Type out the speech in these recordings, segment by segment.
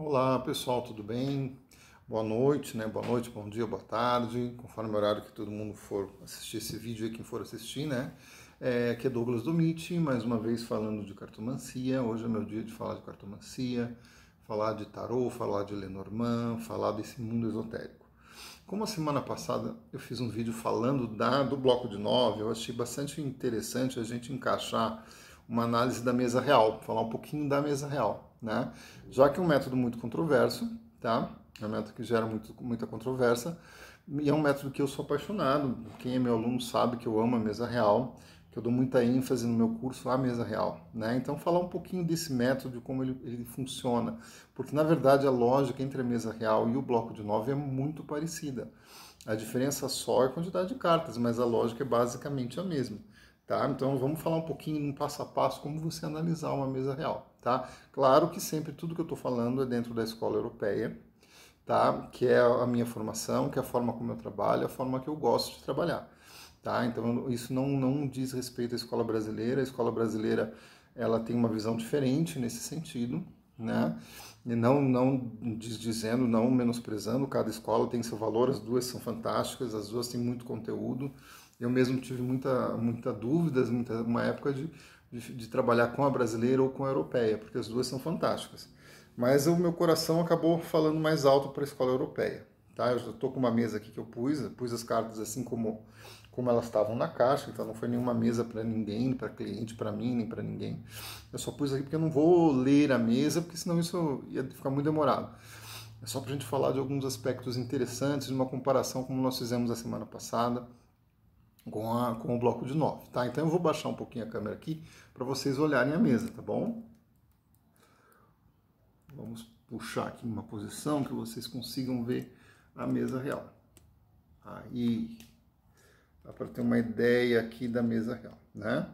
Olá pessoal, tudo bem? Boa noite, né? Boa noite, bom dia, boa tarde, conforme o horário que todo mundo for assistir esse vídeo e quem for assistir, né? Aqui é Douglas Domiti, mais uma vez falando de cartomancia. Hoje é meu dia de falar de cartomancia, falar de tarô, falar de Lenormand, falar desse mundo esotérico. Como a semana passada eu fiz um vídeo falando do bloco de 9, eu achei bastante interessante a gente encaixar uma análise da mesa real, falar um pouquinho da mesa real, né? Já que é um método muito controverso, tá? É um método que gera muita controvérsia e é um método que eu sou apaixonado. Quem é meu aluno sabe que eu amo a mesa real, que eu dou muita ênfase no meu curso à mesa real, né? Então falar um pouquinho desse método, de como ele funciona, porque na verdade a lógica entre a mesa real e o bloco de 9 é muito parecida. A diferença só é a quantidade de cartas, mas a lógica é basicamente a mesma. Tá? Então vamos falar um pouquinho no passo a passo como você analisar uma mesa real. Tá? Claro que sempre tudo que eu estou falando é dentro da escola europeia, tá? Que é a minha formação, que é a forma como eu trabalho, a forma que eu gosto de trabalhar. Tá? Então isso não diz respeito à escola brasileira. A escola brasileira ela tem uma visão diferente nesse sentido, né? E não dizendo, não menosprezando, cada escola tem seu valor, as duas são fantásticas, as duas têm muito conteúdo. Eu mesmo tive muita dúvidas, uma época de trabalhar com a brasileira ou com a europeia, porque as duas são fantásticas. Mas o meu coração acabou falando mais alto para a escola europeia. Tá? Eu já estou com uma mesa aqui que eu pus as cartas assim como elas estavam na caixa, então não foi nenhuma mesa para ninguém, para cliente, para mim, nem para ninguém. Eu só pus aqui porque eu não vou ler a mesa, porque senão isso ia ficar muito demorado. É só para a gente falar de alguns aspectos interessantes, de uma comparação como nós fizemos a semana passada com o bloco de 9, tá? Então eu vou baixar um pouquinho a câmera aqui para vocês olharem a mesa, tá bom? Vamos puxar aqui uma posição que vocês consigam ver a mesa real. Aí, dá para ter uma ideia aqui da mesa real, né?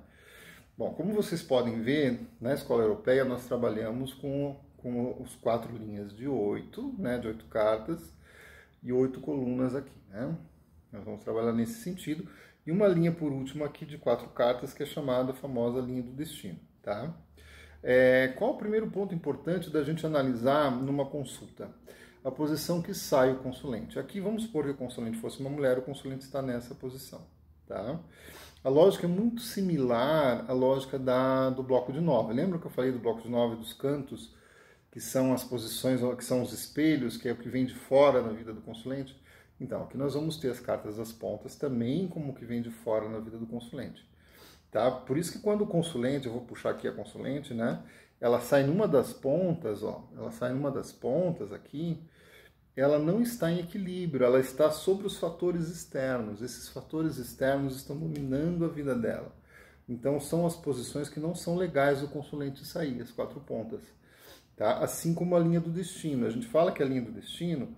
Bom, como vocês podem ver, na escola europeia nós trabalhamos com os 4 linhas de 8, né? De 8 cartas e 8 colunas aqui, né? Nós vamos trabalhar nesse sentido. E uma linha por último aqui de 4 cartas, que é chamada a famosa linha do destino, tá? Qual o primeiro ponto importante da gente analisar numa consulta? A posição que sai o consulente. Aqui vamos supor que o consulente fosse uma mulher, o consulente está nessa posição, tá? A lógica é muito similar à lógica do bloco de 9. Lembra que eu falei do bloco de 9 dos cantos, que são as posições, que são os espelhos, que é o que vem de fora na vida do consulente? Então, aqui nós vamos ter as cartas das pontas também como que vem de fora na vida do consulente. Tá? Por isso que quando o consulente, eu vou puxar aqui a consulente, né? Ela sai numa das pontas, ó, ela sai numa das pontas aqui, ela não está em equilíbrio, ela está sobre os fatores externos. Esses fatores externos estão dominando a vida dela. Então são as posições que não são legais do consulente sair, as 4 pontas. Tá? Assim como a linha do destino. A gente fala que a linha do destino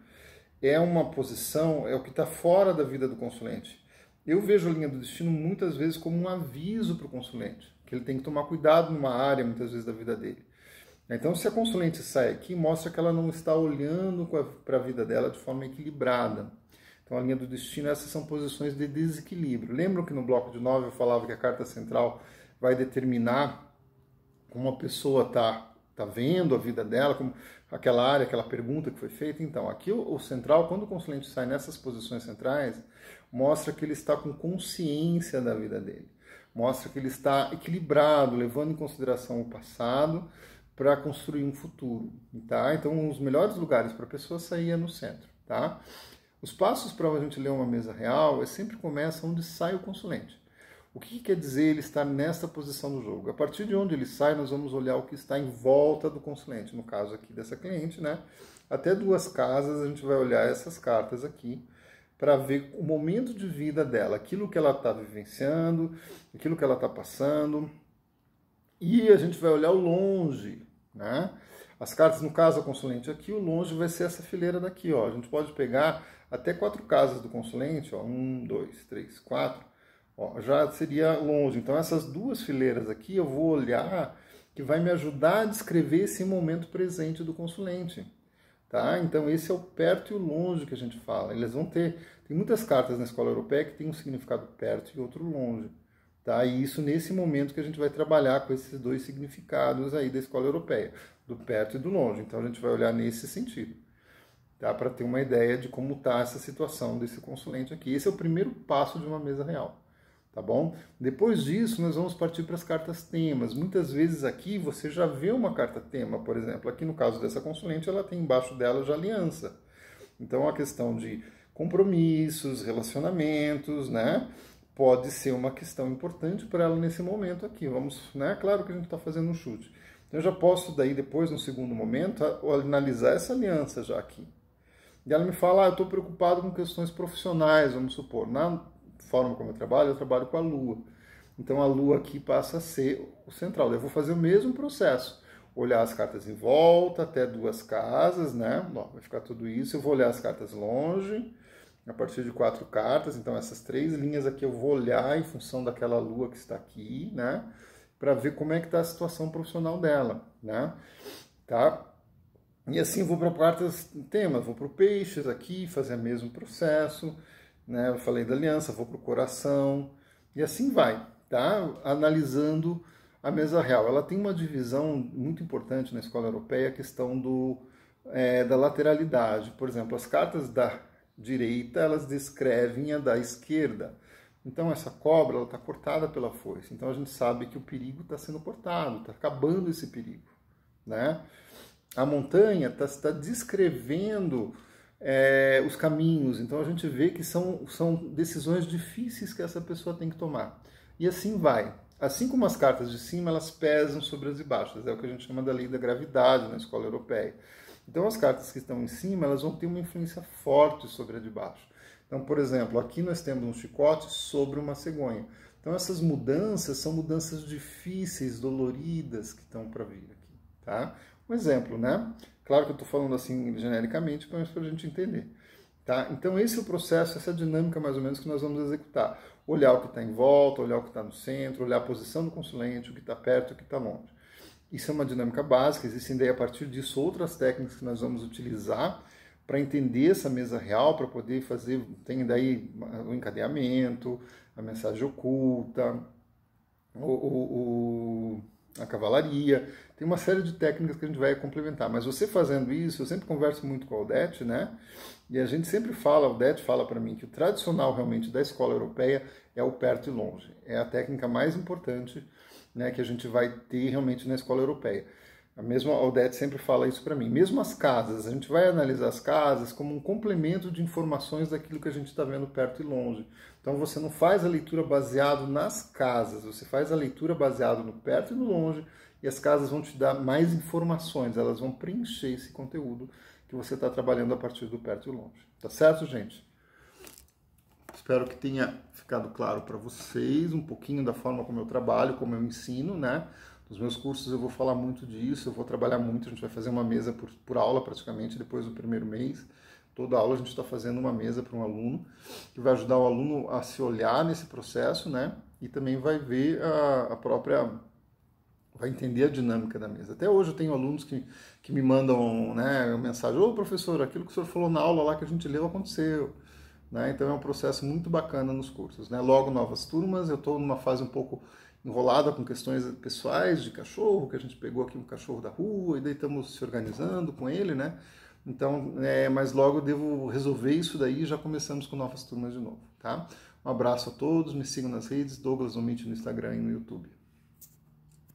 é uma posição, é o que está fora da vida do consulente. Eu vejo a linha do destino muitas vezes como um aviso para o consulente, que ele tem que tomar cuidado numa área, muitas vezes, da vida dele. Então, se a consulente sai aqui, mostra que ela não está olhando para a vida dela de forma equilibrada. Então, a linha do destino, essas são posições de desequilíbrio. Lembram que no bloco de 9 eu falava que a carta central vai determinar como a pessoa está vendo a vida dela, como aquela área, aquela pergunta que foi feita? Então, aqui o central, quando o consulente sai nessas posições centrais, mostra que ele está com consciência da vida dele. Mostra que ele está equilibrado, levando em consideração o passado, para construir um futuro, tá? Então, os melhores lugares para a pessoa sair é no centro, tá? Os passos para a gente ler uma mesa real sempre começa onde sai o consulente. O que quer dizer ele estar nessa posição do jogo? A partir de onde ele sai, nós vamos olhar o que está em volta do consulente, no caso aqui dessa cliente, né? Até 2 casas a gente vai olhar essas cartas aqui para ver o momento de vida dela, aquilo que ela está vivenciando, aquilo que ela está passando. E a gente vai olhar o longe, né? As cartas, no caso, a consulente aqui, o longe vai ser essa fileira daqui, ó. A gente pode pegar até 4 casas do consulente, ó. 1, 2, 3, 4. Ó, já seria longe. Então, essas 2 fileiras aqui, eu vou olhar que vai me ajudar a descrever esse momento presente do consulente. Tá? Então, esse é o perto e o longe que a gente fala. Eles vão ter... Tem muitas cartas na escola europeia que tem um significado perto e outro longe. Tá? E isso nesse momento que a gente vai trabalhar com esses 2 significados aí da escola europeia. do perto e do longe. Então a gente vai olhar nesse sentido, tá? Para ter uma ideia de como está essa situação desse consulente aqui. Esse é o primeiro passo de uma mesa real, tá bom? Depois disso, nós vamos partir para as cartas temas. Muitas vezes aqui você já vê uma carta tema, por exemplo, aqui no caso dessa consulente, ela tem embaixo dela já aliança. Então a questão de compromissos, relacionamentos, né? Pode ser uma questão importante para ela nesse momento aqui. Vamos, né? Claro que a gente está fazendo um chute. Então eu já posso daí depois, no segundo momento, analisar essa aliança já aqui. E ela me fala, eu estou preocupado com questões profissionais, vamos supor. Na forma como eu trabalho com a Lua. Então a Lua aqui passa a ser o central. Eu vou fazer o mesmo processo. Olhar as cartas em volta, até 2 casas, né? Bom, vai ficar tudo isso. Eu vou olhar as cartas longe, a partir de 4 cartas. Então essas 3 linhas aqui eu vou olhar em função daquela Lua que está aqui, né? Para ver como é que está a situação profissional dela, né? Tá? E assim vou para cartas temas, vou para o peixes aqui, fazer o mesmo processo, né? Eu falei da aliança, vou para o coração, e assim vai, tá? Analisando a mesa real. Ela tem uma divisão muito importante na escola europeia, a questão da lateralidade. Por exemplo, as cartas da direita, elas descrevem a da esquerda. Então essa cobra está cortada pela foice. Então a gente sabe que o perigo está sendo cortado, está acabando esse perigo, né? A montanha está descrevendo os caminhos. Então a gente vê que são decisões difíceis que essa pessoa tem que tomar. E assim vai. Assim como as cartas de cima, elas pesam sobre as de baixo. É o que a gente chama da lei da gravidade na escola europeia. Então as cartas que estão em cima, elas vão ter uma influência forte sobre a de baixo. Então, por exemplo, aqui nós temos um chicote sobre uma cegonha. Então essas mudanças são mudanças difíceis, doloridas que estão para vir aqui, tá? Um exemplo, né? Claro que eu estou falando assim genericamente, mas para a gente entender. Tá? Então esse é o processo, essa dinâmica mais ou menos que nós vamos executar. Olhar o que está em volta, olhar o que está no centro, olhar a posição do consulente, o que está perto e o que está longe. Isso é uma dinâmica básica, existem daí a partir disso outras técnicas que nós vamos utilizar para entender essa mesa real, para poder fazer, tem daí o encadeamento, a mensagem oculta, a cavalaria, tem uma série de técnicas que a gente vai complementar, mas você fazendo isso, eu sempre converso muito com a Odete, né? E a gente sempre fala, a Odete fala para mim que o tradicional realmente da escola europeia é o perto e longe, é a técnica mais importante, né, que a gente vai ter realmente na escola europeia. A mesma Odete sempre fala isso para mim. Mesmo as casas, a gente vai analisar as casas como um complemento de informações daquilo que a gente está vendo perto e longe. Então você não faz a leitura baseado nas casas, você faz a leitura baseado no perto e no longe, e as casas vão te dar mais informações, elas vão preencher esse conteúdo que você está trabalhando a partir do perto e longe. Tá certo, gente? Espero que tenha ficado claro para vocês um pouquinho da forma como eu trabalho, como eu ensino, né? Nos meus cursos eu vou falar muito disso, eu vou trabalhar muito, a gente vai fazer uma mesa por aula praticamente depois do primeiro mês. Toda aula a gente está fazendo uma mesa para um aluno, que vai ajudar o aluno a se olhar nesse processo, né? E também vai ver vai entender a dinâmica da mesa. Até hoje eu tenho alunos que me mandam, né, mensagem: ô professor, aquilo que o senhor falou na aula lá que a gente leu aconteceu. Né? Então é um processo muito bacana nos cursos. Né? Logo novas turmas, eu estou numa fase um pouco enrolada com questões pessoais de cachorro, que a gente pegou aqui um cachorro da rua e daí estamos se organizando com ele, né? Então, mas logo eu devo resolver isso daí e já começamos com novas turmas de novo, tá? Um abraço a todos, me sigam nas redes, Douglas Omite no Instagram e no YouTube.